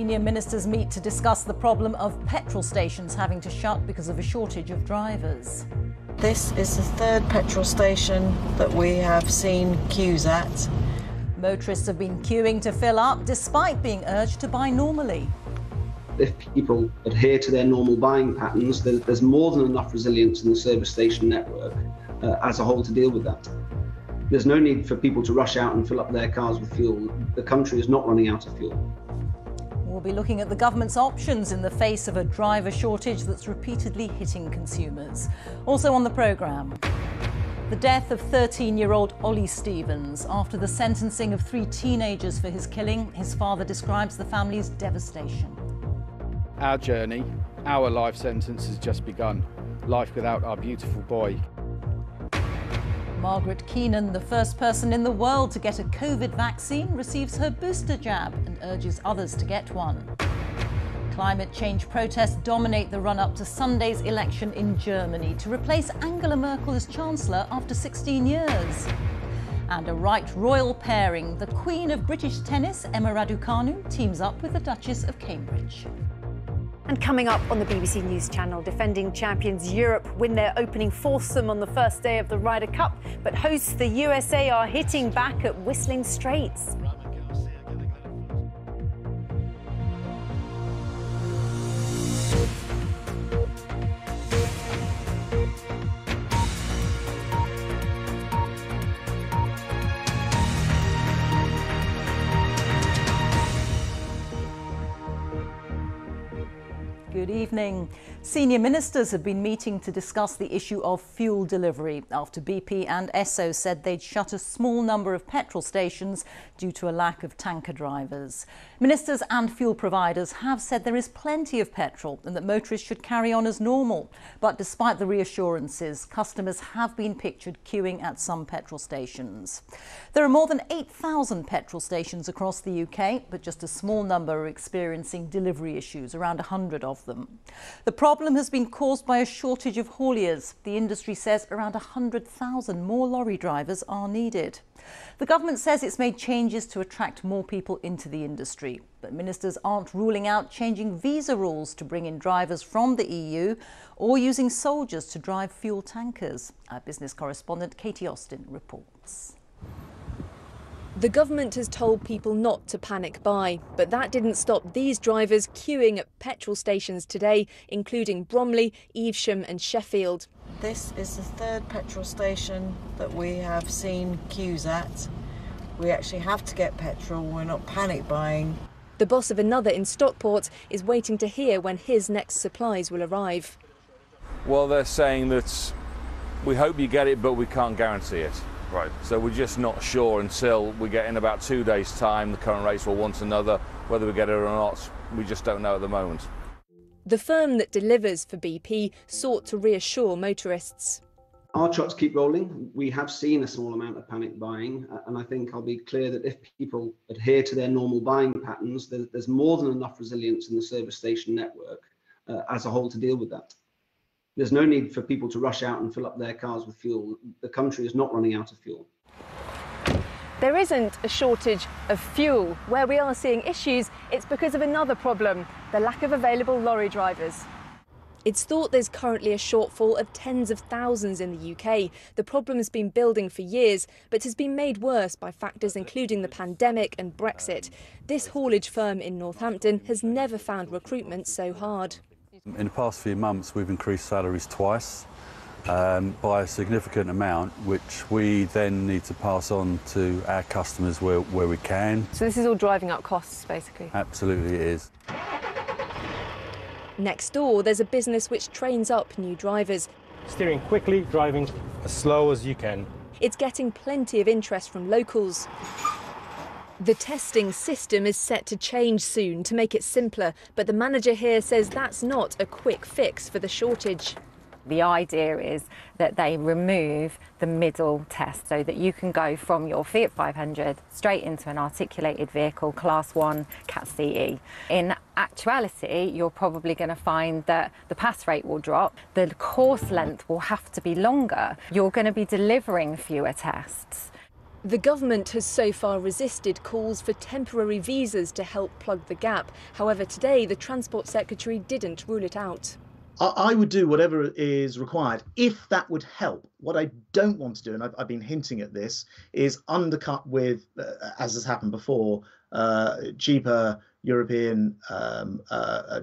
Senior ministers meet to discuss the problem of petrol stations having to shut because of a shortage of drivers. This is the third petrol station that we have seen queues at. Motorists have been queuing to fill up despite being urged to buy normally. If people adhere to their normal buying patterns, there's more than enough resilience in the service station network as a whole to deal with that. There's no need for people to rush out and fill up their cars with fuel. The country is not running out of fuel. We'll be looking at the government's options in the face of a driver shortage that's repeatedly hitting consumers. Also on the programme, the death of 13-year-old Ollie Stevens. After the sentencing of 3 teenagers for his killing, his father describes the family's devastation. Our journey, our life sentence has just begun. Life without our beautiful boy. Margaret Keenan, the first person in the world to get a COVID vaccine, receives her booster jab and urges others to get one. Climate change protests dominate the run-up to Sunday's election in Germany to replace Angela Merkel as Chancellor after 16 years. And a right royal pairing. The Queen of British tennis, Emma Raducanu, teams up with the Duchess of Cambridge. And coming up on the BBC News Channel, defending champions Europe win their opening foursome on the first day of the Ryder Cup, but hosts the USA are hitting back at Whistling Straits. Good evening. Senior ministers have been meeting to discuss the issue of fuel delivery after BP and Esso said they'd shut a small number of petrol stations due to a lack of tanker drivers. Ministers and fuel providers have said there is plenty of petrol and that motorists should carry on as normal. But despite the reassurances, customers have been pictured queuing at some petrol stations. There are more than 8,000 petrol stations across the UK, but just a small number are experiencing delivery issues, around 100 of them. The problem has been caused by a shortage of hauliers. The industry says around 100,000 more lorry drivers are needed. The government says it's made changes to attract more people into the industry, but ministers aren't ruling out changing visa rules to bring in drivers from the EU or using soldiers to drive fuel tankers. Our business correspondent Katie Austin reports. The government has told people not to panic buy, but that didn't stop these drivers queuing at petrol stations today, including Bromley, Evesham and Sheffield. This is the third petrol station that we have seen queues at. We actually have to get petrol, we're not panic buying. The boss of another in Stockport is waiting to hear when his next supplies will arrive. Well, they're saying that we hope you get it, but we can't guarantee it. Right. So we're just not sure until we get in about 2 days' time. The current rates will want another. Whether we get it or not, we just don't know at the moment. The firm that delivers for BP sought to reassure motorists. Our trucks keep rolling. We have seen a small amount of panic buying, and I think I'll be clear that if people adhere to their normal buying patterns, there's more than enough resilience in the service station network as a whole to deal with that. There's no need for people to rush out and fill up their cars with fuel. The country is not running out of fuel. There isn't a shortage of fuel. Where we are seeing issues, it's because of another problem, the lack of available lorry drivers. It's thought there's currently a shortfall of tens of thousands in the UK. The problem has been building for years, but has been made worse by factors including the pandemic and Brexit. This haulage firm in Northampton has never found recruitment so hard. In the past few months, we've increased salaries twice by a significant amount, which we then need to pass on to our customers where we can. So this is all driving up costs, basically? Absolutely it is. Next door, there's a business which trains up new drivers. Steering quickly, driving as slow as you can. It's getting plenty of interest from locals. The testing system is set to change soon to make it simpler, but the manager here says that's not a quick fix for the shortage. The idea is that they remove the middle test so that you can go from your Fiat 500 straight into an articulated vehicle, Class 1, Cat CE. In actuality, you're probably going to find that the pass rate will drop, the course length will have to be longer, you're going to be delivering fewer tests. The government has so far resisted calls for temporary visas to help plug the gap. However, today the Transport Secretary didn't rule it out. I would do whatever is required if that would help. What I don't want to do, and I've been hinting at this, is undercut with, as has happened before, cheaper European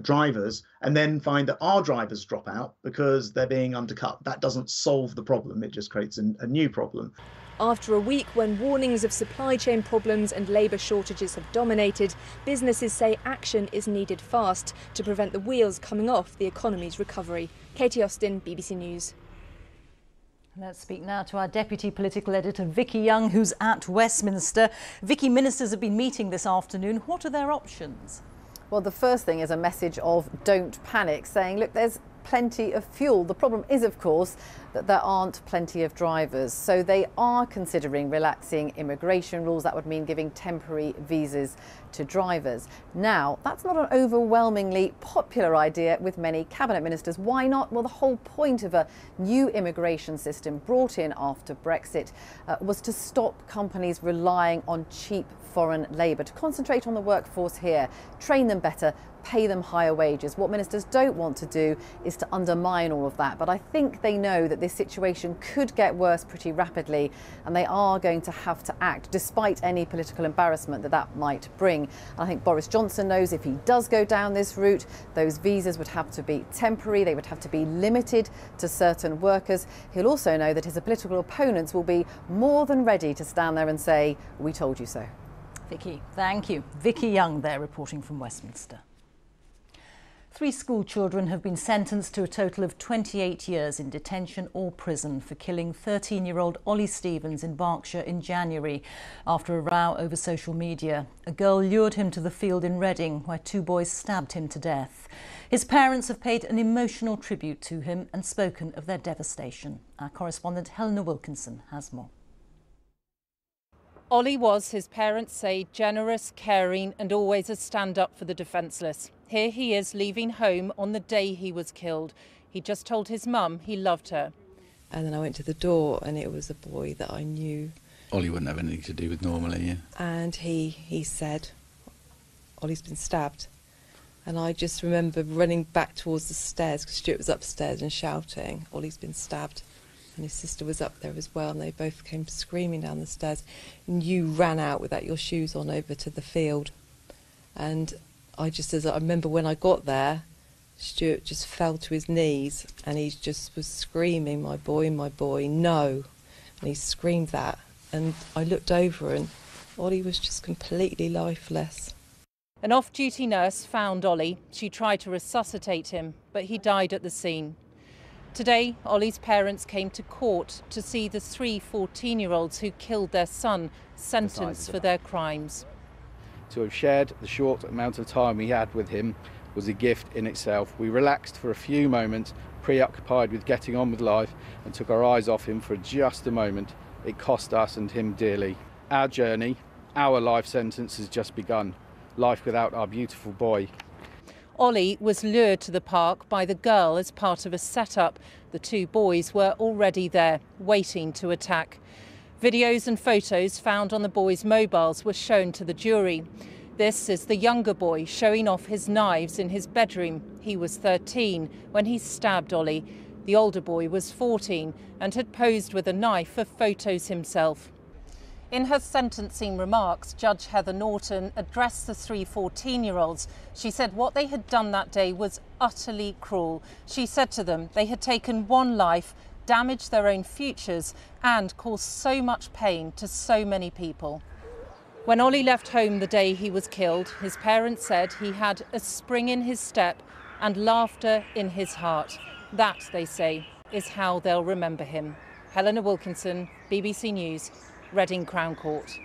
drivers, and then find that our drivers drop out because they're being undercut. That doesn't solve the problem, it just creates a new problem. After a week when warnings of supply chain problems and labour shortages have dominated, businesses say action is needed fast to prevent the wheels coming off the economy's recovery. Katie Austin, BBC News. Let's speak now to our Deputy Political Editor, Vicky Young, who's at Westminster. Vicky, ministers have been meeting this afternoon. What are their options? Well, the first thing is a message of don't panic, saying, look, there's plenty of fuel. The problem is, of course, that there aren't plenty of drivers. So they are considering relaxing immigration rules. That would mean giving temporary visas to drivers. Now, that's not an overwhelmingly popular idea with many cabinet ministers. Why not? Well, the whole point of a new immigration system brought in after Brexit was to stop companies relying on cheap foreign labour, to concentrate on the workforce here, train them better, pay them higher wages. What ministers don't want to do is to undermine all of that. But I think they know that this situation could get worse pretty rapidly, and they are going to have to act despite any political embarrassment that might bring. I think Boris Johnson knows if he does go down this route, those visas would have to be temporary, they would have to be limited to certain workers. He'll also know that his political opponents will be more than ready to stand there and say, we told you so. Vicky, thank you. Vicky Young there reporting from Westminster. 3 school children have been sentenced to a total of 28 years in detention or prison for killing 13-year-old Ollie Stevens in Berkshire in January after a row over social media. A girl lured him to the field in Reading where 2 boys stabbed him to death. His parents have paid an emotional tribute to him and spoken of their devastation. Our correspondent Helena Wilkinson has more. Ollie was, his parents say, generous, caring and always a stand-up for the defenceless. Here he is leaving home on the day he was killed. He just told his mum he loved her. And then I went to the door and it was a boy that I knew. Ollie wouldn't have anything to do with normally, yeah. And he said, Ollie's been stabbed. And I just remember running back towards the stairs because Stuart was upstairs and shouting, Ollie's been stabbed. And his sister was up there as well, and they both came screaming down the stairs. And you ran out without your shoes on over to the field. And I remember when I got there, Stuart just fell to his knees and he just was screaming, my boy, no. And he screamed that. And I looked over and Ollie was just completely lifeless. An off-duty nurse found Ollie. She tried to resuscitate him, but he died at the scene. Today, Ollie's parents came to court to see the 3 14-year-olds who killed their son sentenced for their crimes. To have shared the short amount of time we had with him was a gift in itself. We relaxed for a few moments, preoccupied with getting on with life, and took our eyes off him for just a moment. It cost us and him dearly. Our journey, our life sentence has just begun. Life without our beautiful boy. Ollie was lured to the park by the girl as part of a setup. The 2 boys were already there, waiting to attack. Videos and photos found on the boys' mobiles were shown to the jury. This is the younger boy showing off his knives in his bedroom. He was 13 when he stabbed Ollie. The older boy was 14 and had posed with a knife for photos himself. In her sentencing remarks, Judge Heather Norton addressed the 3 14-year-olds. She said what they had done that day was utterly cruel. She said to them they had taken one life, damaged their own futures and caused so much pain to so many people. When Ollie left home the day he was killed, his parents said he had a spring in his step and laughter in his heart. That, they say, is how they'll remember him. Helena Wilkinson, BBC News, Reading Crown Court.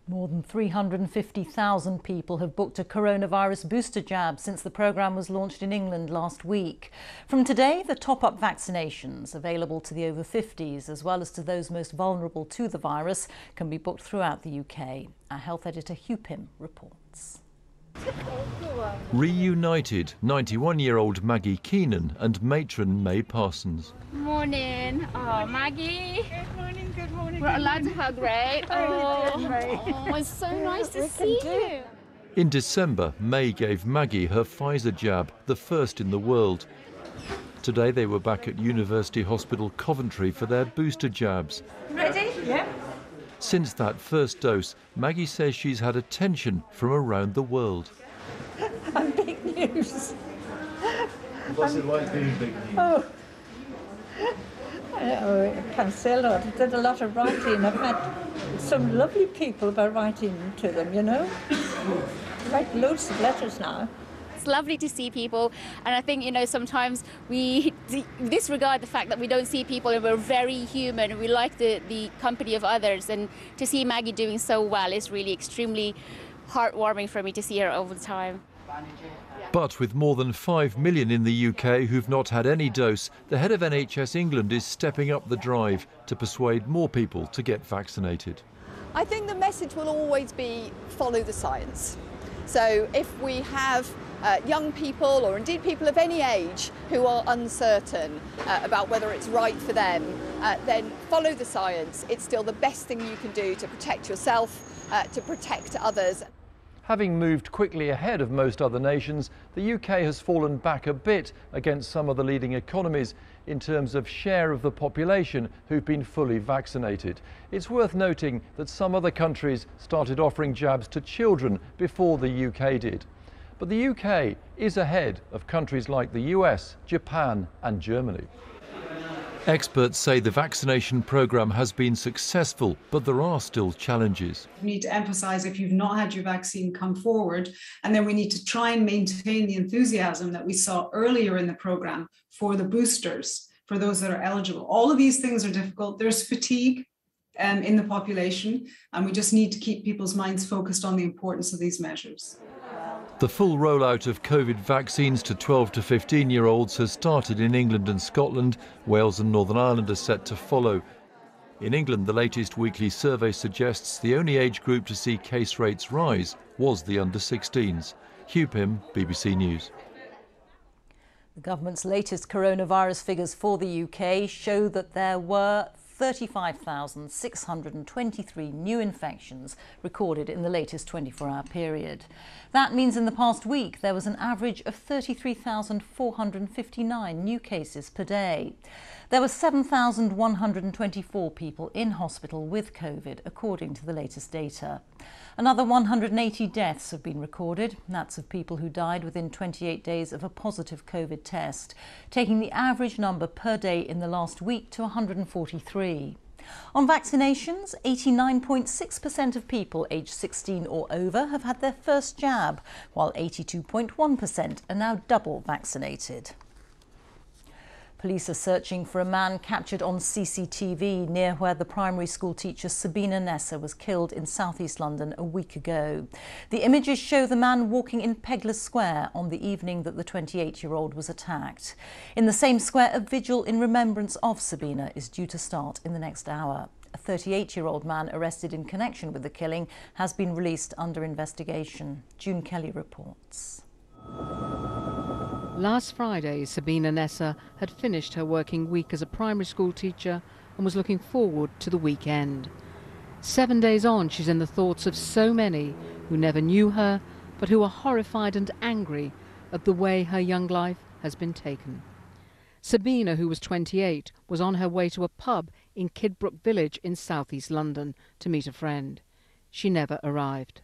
More than 350,000 people have booked a coronavirus booster jab since the programme was launched in England last week. From today, the top-up vaccinations available to the over 50s as well as to those most vulnerable to the virus can be booked throughout the UK. Our health editor Hugh Pym reports. Reunited 91-year-old Maggie Keenan and matron May Parsons. Morning. Oh, Maggie. Good morning, good morning. We're allowed to hug, right? Oh, it's so nice to see you. In December, May gave Maggie her Pfizer jab, the first in the world. Today they were back at University Hospital Coventry for their booster jabs. Ready? Yeah. Since that first dose, Maggie says she's had attention from around the world. I'm big news. What's it like being big news? Oh, I can't say a lot. I did a lot of writing. I've met some lovely people by writing to them, you know. I write loads of letters now. It's lovely to see people, and I think, you know, sometimes we disregard the fact that we don't see people, and we're very human, and we like the company of others, and to see Maggie doing so well is really extremely heartwarming for me to see her all the time. But with more than 5 million in the UK who've not had any dose, the head of NHS England is stepping up the drive to persuade more people to get vaccinated. I think the message will always be follow the science. So if we have young people, or indeed people of any age, who are uncertain about whether it's right for them, then follow the science. It's still the best thing you can do to protect yourself, to protect others. Having moved quickly ahead of most other nations, the UK has fallen back a bit against some of the leading economies in terms of share of the population who've been fully vaccinated. It's worth noting that some other countries started offering jabs to children before the UK did. But the UK is ahead of countries like the US, Japan and Germany. Experts say the vaccination programme has been successful, but there are still challenges. We need to emphasise, if you've not had your vaccine, come forward, and then we need to try and maintain the enthusiasm that we saw earlier in the programme for the boosters, for those that are eligible. All of these things are difficult. There's fatigue in the population, and we just need to keep people's minds focused on the importance of these measures. The full rollout of COVID vaccines to 12 to 15-year-olds has started in England and Scotland. Wales and Northern Ireland are set to follow. In England, the latest weekly survey suggests the only age group to see case rates rise was the under-16s. Hugh Pym, BBC News. The government's latest coronavirus figures for the UK show that there were 35,623 new infections recorded in the latest 24-hour period. That means in the past week there was an average of 33,459 new cases per day. There were 7,124 people in hospital with COVID, according to the latest data. Another 180 deaths have been recorded. That's of people who died within 28 days of a positive COVID test, taking the average number per day in the last week to 143. On vaccinations, 89.6% of people aged 16 or over have had their first jab, while 82.1% are now double vaccinated. Police are searching for a man captured on CCTV near where the primary school teacher Sabrina Nessa was killed in southeast London a week ago. The images show the man walking in Pegler Square on the evening that the 28-year-old was attacked. In the same square, a vigil in remembrance of Sabrina is due to start in the next hour. A 38-year-old man arrested in connection with the killing has been released under investigation. June Kelly reports. Last Friday, Sabrina Nessa had finished her working week as a primary school teacher and was looking forward to the weekend. 7 days on, she's in the thoughts of so many who never knew her, but who are horrified and angry at the way her young life has been taken. Sabina, who was 28, was on her way to a pub in Kidbrooke Village in southeast London to meet a friend. She never arrived.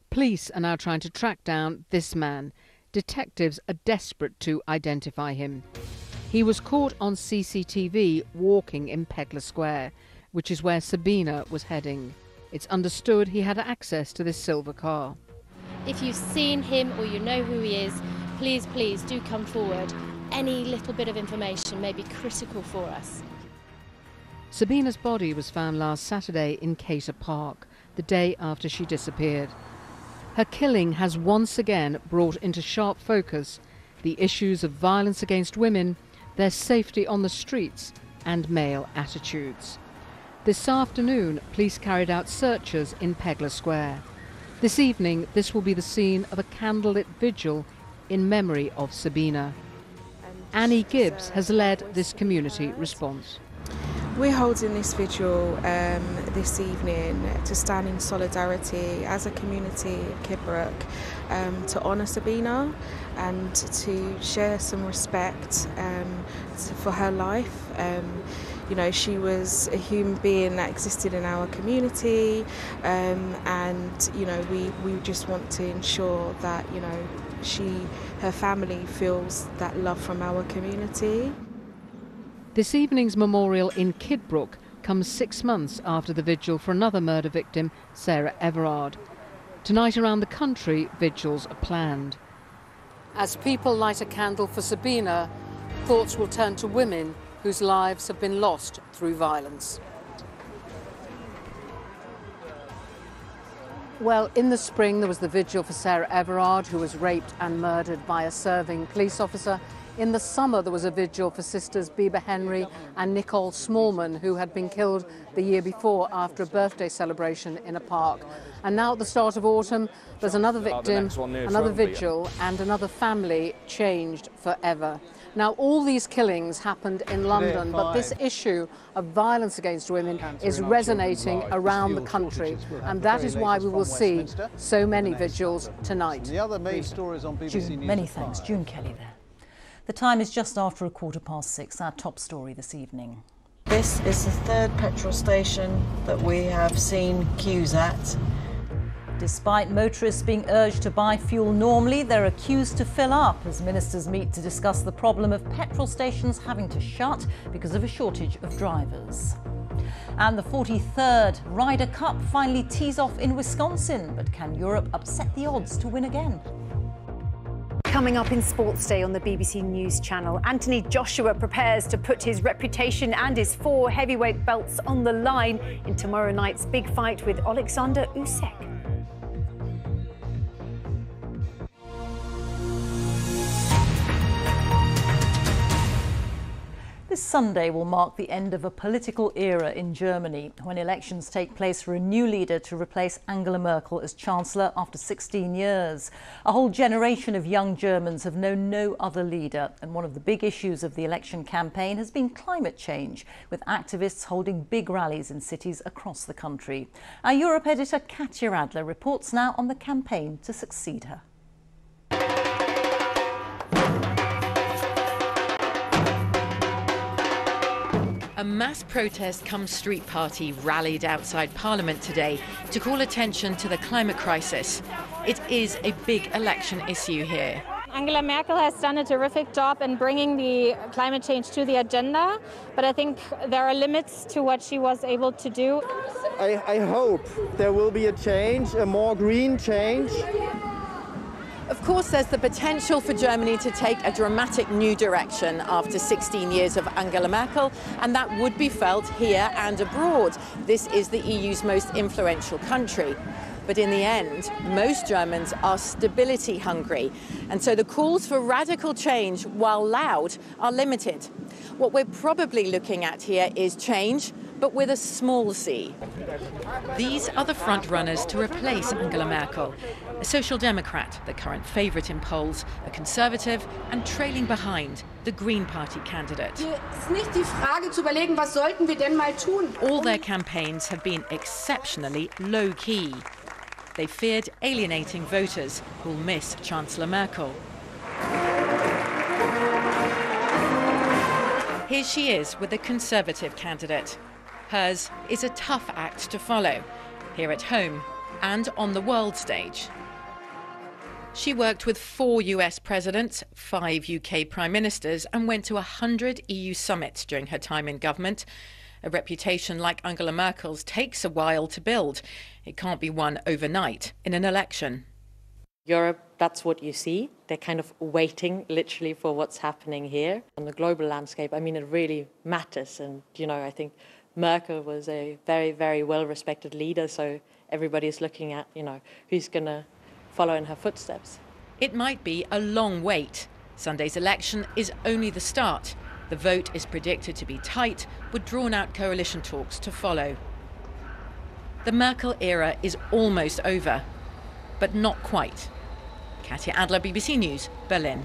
Police are now trying to track down this man. Detectives are desperate to identify him. He was caught on CCTV walking in Pegler Square, which is where Sabina was heading. It's understood he had access to this silver car. If you've seen him or you know who he is, please do come forward. Any little bit of information may be critical for us. Sabina's body was found last Saturday in Cater Park, the day after she disappeared. Her killing has once again brought into sharp focus the issues of violence against women, their safety on the streets and male attitudes. This afternoon, police carried out searches in Pegler Square. This evening, this will be the scene of a candlelit vigil in memory of Sabina. Annie Gibbs has led this community response. We're holding this vigil this evening to stand in solidarity as a community in Kidbrooke to honour Sabina and to share some respect for her life. You know, she was a human being that existed in our community, and you know, we just want to ensure that, you know, her family feels that love from our community. This evening's memorial in Kidbrooke comes 6 months after the vigil for another murder victim, Sarah Everard. Tonight around the country, vigils are planned. As people light a candle for Sabina, thoughts will turn to women whose lives have been lost through violence. Well, in the spring there was the vigil for Sarah Everard, who was raped and murdered by a serving police officer. In the summer there was a vigil for sisters Bieber Henry and Nicole Smallman, who had been killed the year before after a birthday celebration in a park. And now at the start of autumn there's another victim, another vigil, and another family changed forever. Now, all these killings happened in London, but this issue of violence against women is resonating around the country, and that is why we will see so many vigils tonight. The other main stories on BBC News. Many thanks, June Kelly there. The time is just after 6:15. Our top story this evening. This is the third petrol station that we have seen queues at. Despite motorists being urged to buy fuel normally, there are queues to fill up as ministers meet to discuss the problem of petrol stations having to shut because of a shortage of drivers. And the 43rd Ryder Cup finally tees off in Wisconsin, but can Europe upset the odds to win again? Coming up in Sports Day on the BBC News Channel, Anthony Joshua prepares to put his reputation and his 4 heavyweight belts on the line in tomorrow night's big fight with Alexander Usyk. This Sunday will mark the end of a political era in Germany when elections take place for a new leader to replace Angela Merkel as Chancellor after 16 years. A whole generation of young Germans have known no other leader, and one of the big issues of the election campaign has been climate change, with activists holding big rallies in cities across the country. Our Europe editor Katja Adler reports now on the campaign to succeed her. A mass protest cum street party rallied outside Parliament today to call attention to the climate crisis. It is a big election issue here. Angela Merkel has done a terrific job in bringing the climate change to the agenda, but I think there are limits to what she was able to do. I hope there will be a change, a more green change. Of course, there's the potential for Germany to take a dramatic new direction after 16 years of Angela Merkel, and that would be felt here and abroad. This is the EU's most influential country. But in the end, most Germans are stability hungry, and so the calls for radical change, while loud, are limited. What we're probably looking at here is change, but with a small c. These are the front runners to replace Angela Merkel. A Social Democrat, the current favourite in polls, a Conservative, and trailing behind, the Green Party candidate. All their campaigns have been exceptionally low-key. They feared alienating voters who'll miss Chancellor Merkel. Here she is with the Conservative candidate. Hers is a tough act to follow, here at home and on the world stage. She worked with 4 US presidents, 5 UK prime ministers, and went to 100 EU summits during her time in government. A reputation like Angela Merkel's takes a while to build. It can't be won overnight in an election. Europe, that's what you see. They're kind of waiting literally for what's happening here. On the global landscape, I mean, it really matters. And, you know, I think Merkel was a very, very well-respected leader, so everybody's looking at, you know, who's going to follow in her footsteps. It might be a long wait. Sunday's election is only the start. The vote is predicted to be tight, with drawn-out coalition talks to follow. The Merkel era is almost over. but not quite. Katja Adler, BBC News, Berlin.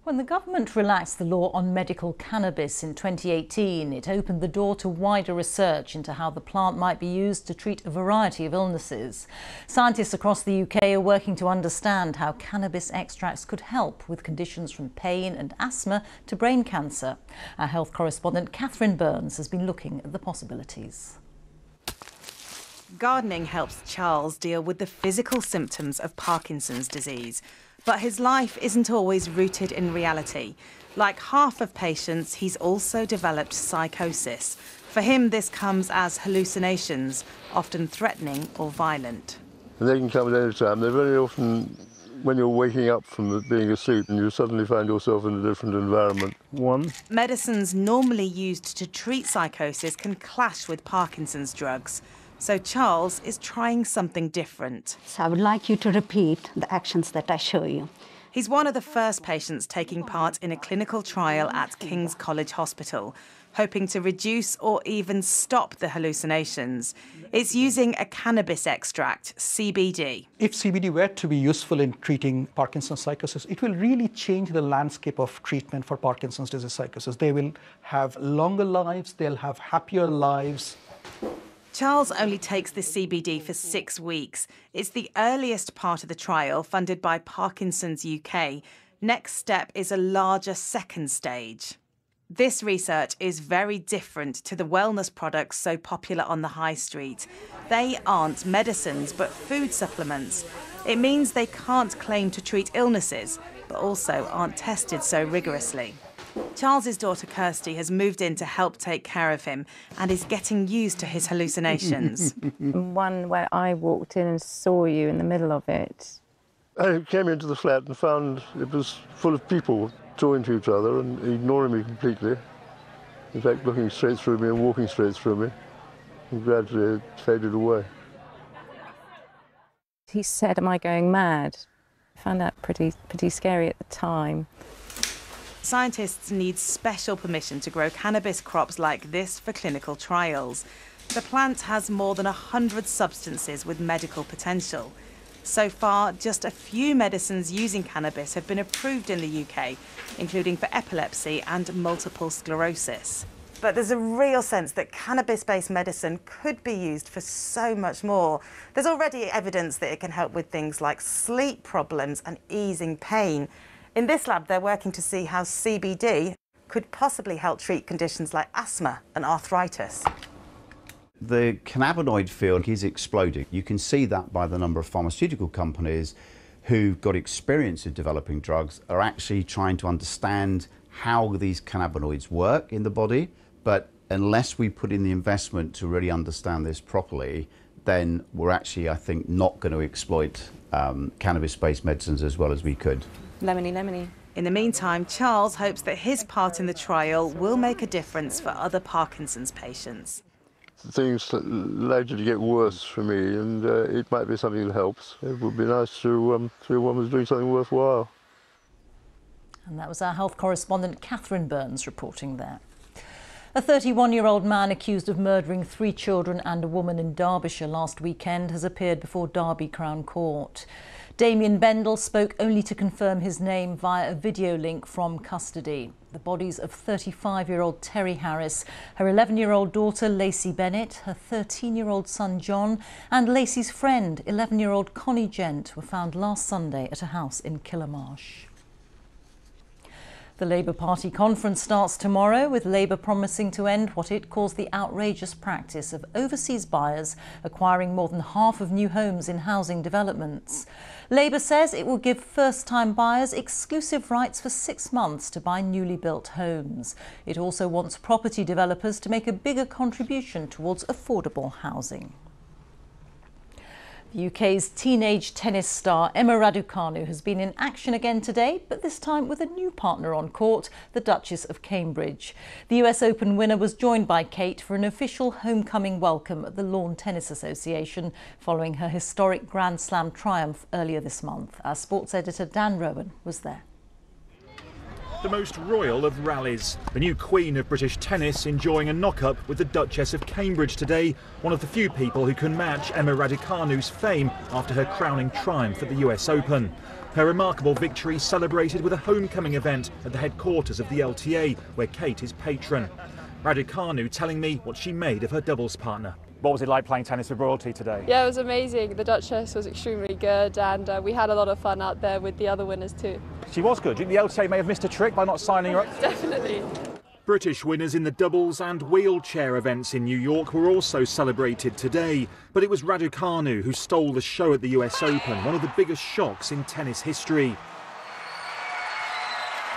When the government relaxed the law on medical cannabis in 2018, it opened the door to wider research into how the plant might be used to treat a variety of illnesses. Scientists across the UK are working to understand how cannabis extracts could help with conditions from pain and asthma to brain cancer. Our health correspondent Catherine Burns has been looking at the possibilities. Gardening helps Charles deal with the physical symptoms of Parkinson's disease. But his life isn't always rooted in reality. Like half of patients, he's also developed psychosis. For him, this comes as hallucinations, often threatening or violent. And they can come at any time. They're very often when you're waking up from being asleep and you suddenly find yourself in a different environment. Medicines normally used to treat psychosis can clash with Parkinson's drugs. So Charles is trying something different. So I would like you to repeat the actions that I show you. He's one of the first patients taking part in a clinical trial at King's College Hospital, hoping to reduce or even stop the hallucinations. It's using a cannabis extract, CBD. If CBD were to be useful in treating Parkinson's psychosis, it will really change the landscape of treatment for Parkinson's disease psychosis. They will have longer lives, they'll have happier lives. Charles only takes the CBD for 6 weeks. It's the earliest part of the trial, funded by Parkinson's UK. Next step is a larger second stage. This research is very different to the wellness products so popular on the high street. They aren't medicines, but food supplements. It means they can't claim to treat illnesses, but also aren't tested so rigorously. Charles's daughter Kirsty has moved in to help take care of him and is getting used to his hallucinations. One where I walked in and saw you in the middle of it. I came into the flat and found it was full of people talking to each other and ignoring me completely. In fact, looking straight through me and walking straight through me. And gradually it faded away. He said, "Am I going mad?" I found that pretty scary at the time. Scientists need special permission to grow cannabis crops like this for clinical trials. The plant has more than 100 substances with medical potential. So far, just a few medicines using cannabis have been approved in the UK, including for epilepsy and multiple sclerosis. But there's a real sense that cannabis-based medicine could be used for so much more. There's already evidence that it can help with things like sleep problems and easing pain. In this lab, they're working to see how CBD could possibly help treat conditions like asthma and arthritis. The cannabinoid field is exploding. You can see that by the number of pharmaceutical companies who've got experience of developing drugs are actually trying to understand how these cannabinoids work in the body. But unless we put in the investment to really understand this properly, then we're actually, I think, not going to exploit cannabis-based medicines as well as we could. Lemony, lemony. In the meantime, Charles hopes that his part in the trial will make a difference for other Parkinson's patients. Things likely to get worse for me, and it might be something that helps. It would be nice to feel one was doing something worthwhile. And that was our health correspondent Catherine Burns reporting there. A 31-year-old man accused of murdering 3 children and a woman in Derbyshire last weekend has appeared before Derby Crown Court. Damien Bendel spoke only to confirm his name via a video link from custody. The bodies of 35-year-old Terry Harris, her 11-year-old daughter Lacey Bennett, her 13-year-old son John and Lacey's friend, 11-year-old Connie Gent, were found last Sunday at a house in Killamarsh. The Labour Party conference starts tomorrow, with Labour promising to end what it calls the outrageous practice of overseas buyers acquiring more than half of new homes in housing developments. Labour says it will give first-time buyers exclusive rights for 6 months to buy newly built homes. It also wants property developers to make a bigger contribution towards affordable housing. The UK's teenage tennis star Emma Raducanu has been in action again today, but this time with a new partner on court, the Duchess of Cambridge. The US Open winner was joined by Kate for an official homecoming welcome at the Lawn Tennis Association following her historic Grand Slam triumph earlier this month. Our sports editor Dan Rowan was there. The most royal of rallies. The new queen of British tennis enjoying a knock-up with the Duchess of Cambridge today, one of the few people who can match Emma Raducanu's fame after her crowning triumph at the US Open. Her remarkable victory celebrated with a homecoming event at the headquarters of the LTA, where Kate is patron. Raducanu telling me what she made of her doubles partner. What was it like playing tennis with royalty today? Yeah, it was amazing. The Duchess was extremely good, and we had a lot of fun out there with the other winners too. She was good. Do you think the LTA may have missed a trick by not signing her up? Definitely. British winners in the doubles and wheelchair events in New York were also celebrated today. But it was Raducanu who stole the show at the US Open, one of the biggest shocks in tennis history.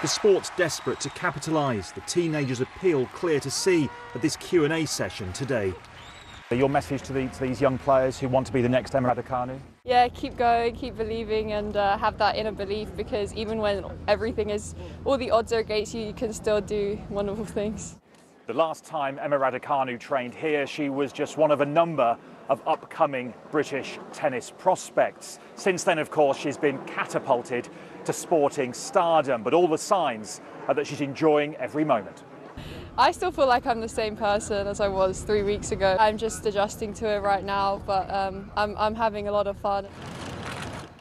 The sport's desperate to capitalise. The teenager's appeal clear to see at this Q&A session today. Your message to these young players who want to be the next Emma Raducanu? Yeah, keep going, keep believing, and have that inner belief, because even when all the odds are against you, you can still do wonderful things. The last time Emma Raducanu trained here, she was just one of a number of upcoming British tennis prospects. Since then, of course, she's been catapulted to sporting stardom, but all the signs are that she's enjoying every moment. I still feel like I'm the same person as I was 3 weeks ago. I'm just adjusting to it right now, but I'm having a lot of fun.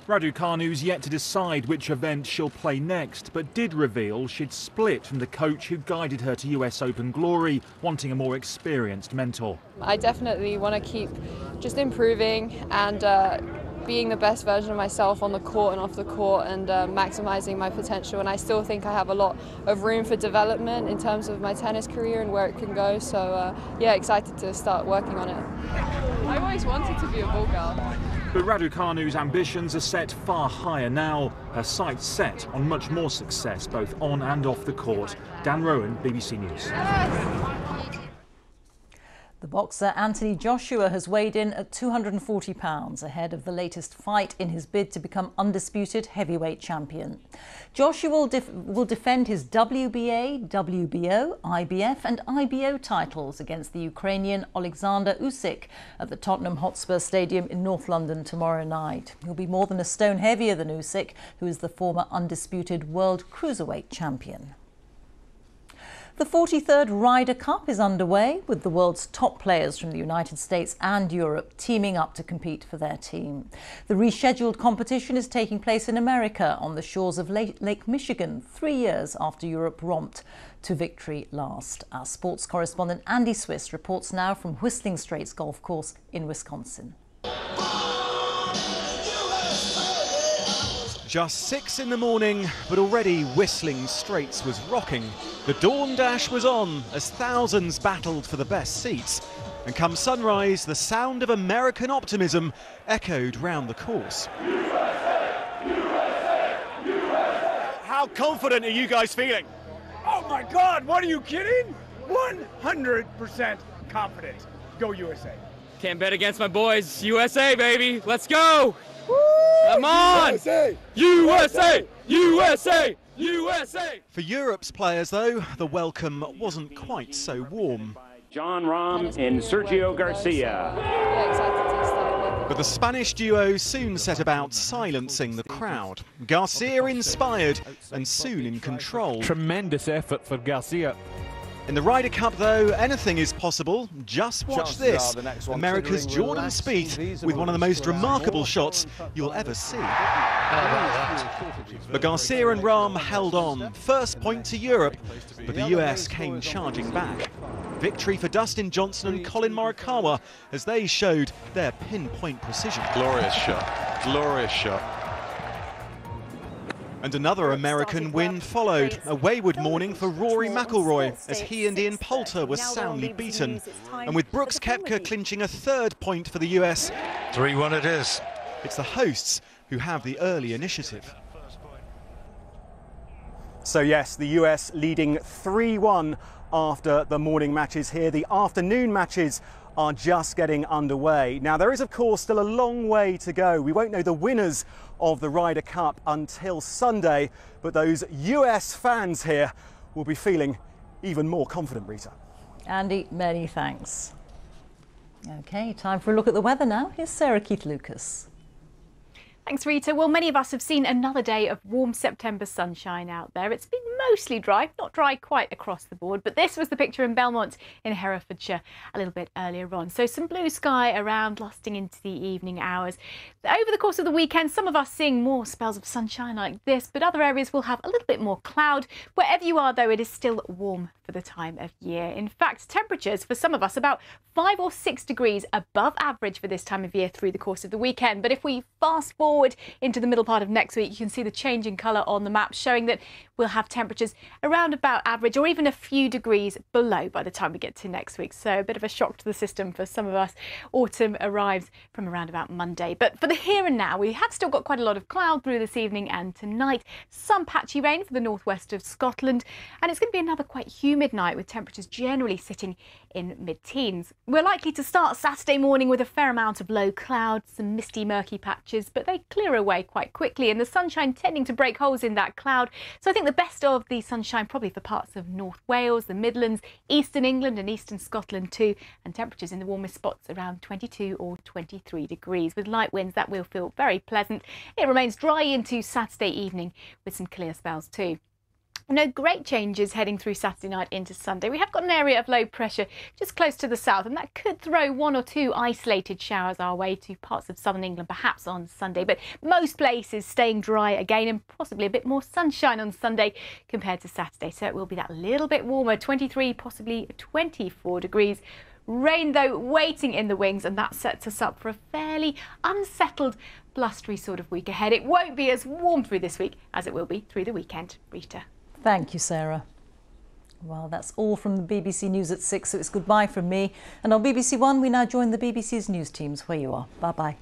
Raducanu's yet to decide which event she'll play next, but did reveal she'd split from the coach who guided her to US Open glory, wanting a more experienced mentor. I definitely want to keep just improving and being the best version of myself on the court and off the court, and maximising my potential. And I still think I have a lot of room for development in terms of my tennis career and where it can go. So yeah, excited to start working on it. I've always wanted to be a ball girl. But Raducanu's ambitions are set far higher now. Her sights set on much more success, both on and off the court. Dan Rowan, BBC News. The boxer Anthony Joshua has weighed in at 240 pounds ahead of the latest fight in his bid to become undisputed heavyweight champion. Joshua will defend his WBA, WBO, IBF and IBO titles against the Ukrainian Alexander Usyk at the Tottenham Hotspur Stadium in North London tomorrow night. He'll be more than a stone heavier than Usyk, who is the former undisputed world cruiserweight champion. The 43rd Ryder Cup is underway, with the world's top players from the United States and Europe teaming up to compete for their team. The rescheduled competition is taking place in America on the shores of Lake Michigan, 3 years after Europe romped to victory last. Our sports correspondent Andy Swiss reports now from Whistling Straits Golf Course in Wisconsin. Just 6 in the morning, but already Whistling Straits was rocking. The dawn dash was on as thousands battled for the best seats. And come sunrise, the sound of American optimism echoed round the course. How confident are you guys feeling? Oh my God, what are you kidding? 100% confident. Go USA. Can't bet against my boys. USA, baby. Let's go. Woo! Come on! USA! USA! USA! USA! For Europe's players, though, the welcome wasn't quite so warm. John Rahm and Sergio Garcia. But the Spanish duo soon set about silencing the crowd. Garcia inspired and soon in control. Tremendous effort for Garcia. In the Ryder Cup, though, anything is possible. Just watch this. America's Jordan Spieth with one of the most remarkable shots you'll ever see. But Garcia and Rahm held on. First point to Europe, but the US came charging back. Victory for Dustin Johnson and Colin Morikawa as they showed their pinpoint precision. Glorious shot. Glorious shot. And another American win followed. A wayward morning for Rory McIlroy as he and Ian Poulter were soundly beaten. And with Brooks Koepka clinching a third point for the US. 3-1 it is. It's the hosts who have the early initiative. So yes, the US leading 3-1 after the morning matches here. The afternoon matches are just getting underway. Now, there is, of course, still a long way to go. We won't know the winners of the Ryder Cup until Sunday, but those US fans here will be feeling even more confident, Reeta. Andy, many thanks. OK, time for a look at the weather now. Here's Sarah Keith-Lucas. Thanks, Reeta. Well, many of us have seen another day of warm September sunshine out there. It's been mostly dry, not dry quite across the board, but this was the picture in Belmont in Herefordshire a little bit earlier on. So some blue sky around, lasting into the evening hours. Over the course of the weekend, some of us seeing more spells of sunshine like this, but other areas will have a little bit more cloud. Wherever you are, though, it is still warm for the time of year. In fact, temperatures for some of us about 5 or 6 degrees above average for this time of year through the course of the weekend. But if we fast forward into the middle part of next week, you can see the change in colour on the map showing that we'll have temperatures around about average or even a few degrees below by the time we get to next week. So a bit of a shock to the system for some of us. Autumn arrives from around about Monday. But for the here and now, we have still got quite a lot of cloud through this evening and tonight. Some patchy rain for the northwest of Scotland. And it's going to be another quite humid night with temperatures generally sitting in mid-teens. We're likely to start Saturday morning with a fair amount of low clouds, some misty, murky patches, but they clear away quite quickly and the sunshine tending to break holes in that cloud. So I think the best of the sunshine probably for parts of North Wales, the Midlands, eastern England and eastern Scotland too, and temperatures in the warmest spots around 22 or 23 degrees. With light winds, that will feel very pleasant. It remains dry into Saturday evening with some clear spells too. No great changes heading through Saturday night into Sunday. We have got an area of low pressure just close to the south, and that could throw 1 or 2 isolated showers our way to parts of southern England, perhaps on Sunday. But most places staying dry again and possibly a bit more sunshine on Sunday compared to Saturday. So it will be that little bit warmer, 23, possibly 24 degrees. Rain, though, waiting in the wings, and that sets us up for a fairly unsettled, blustery sort of week ahead. It won't be as warm through this week as it will be through the weekend. Reeta. Thank you, Sarah. Well, that's all from the BBC News at 6, so it's goodbye from me. And on BBC One, we now join the BBC's news teams where you are. Bye-bye.